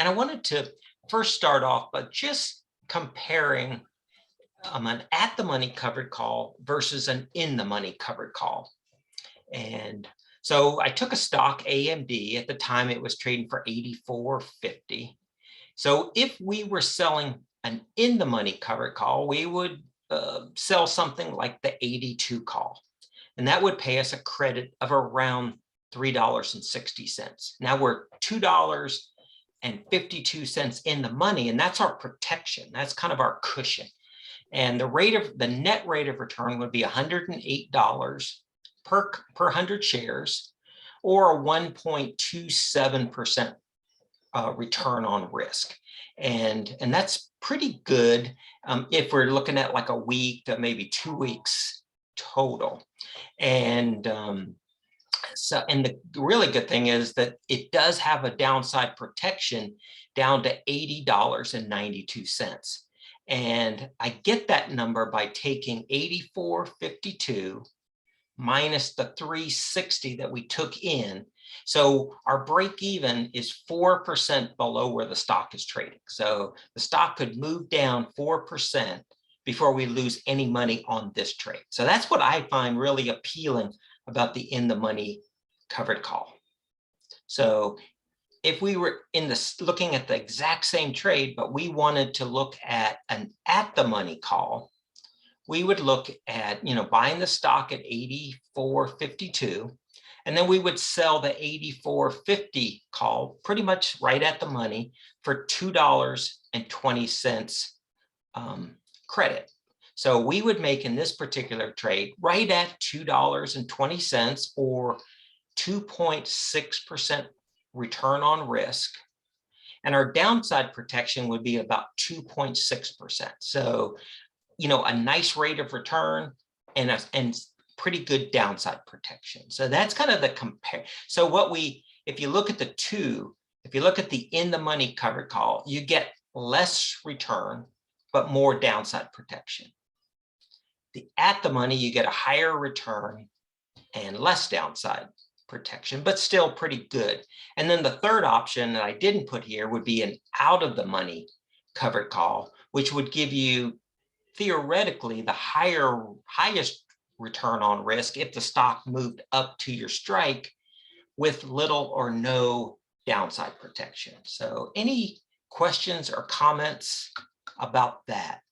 And I wanted to first start off by just comparing an at the money covered call versus an in the money covered call. And so I took a stock AMD. At the time it was trading for 84.50. So if we were selling an in the money covered call, we would sell something like the 82 call, and that would pay us a credit of around $3.60. Now we're $2.52 in the money, and that's our protection. That's kind of our cushion. And the net rate of return would be $108 per 100 shares, or a 1.27% return on risk. And that's pretty good if we're looking at like a week to maybe 2 weeks total. And the really good thing is that it does have a downside protection down to $80.92. And I get that number by taking 84.52 minus the 360 that we took in. So our break even is 4% below where the stock is trading. So the stock could move down 4% before we lose any money on this trade. So that's what I find really appealing about the in the money covered call. So if we were looking at the exact same trade, but we wanted to look at an at the money call, we would look at, buying the stock at 84.52, and then we would sell the 84.50 call pretty much right at the money for $2.20 credit. So we would make in this particular trade right at $2.20, or 2.6% return on risk. And our downside protection would be about 2.6%. So, a nice rate of return and pretty good downside protection. So that's kind of the compare. So if you look at the two, if you look at the in the money covered call, you get less return, but more downside protection. The at the money, you get a higher return and less downside protection, but still pretty good. And then the third option that I didn't put here would be an out of the money covered call, which would give you theoretically the highest return on risk if the stock moved up to your strike with little or no downside protection. So any questions or comments about that?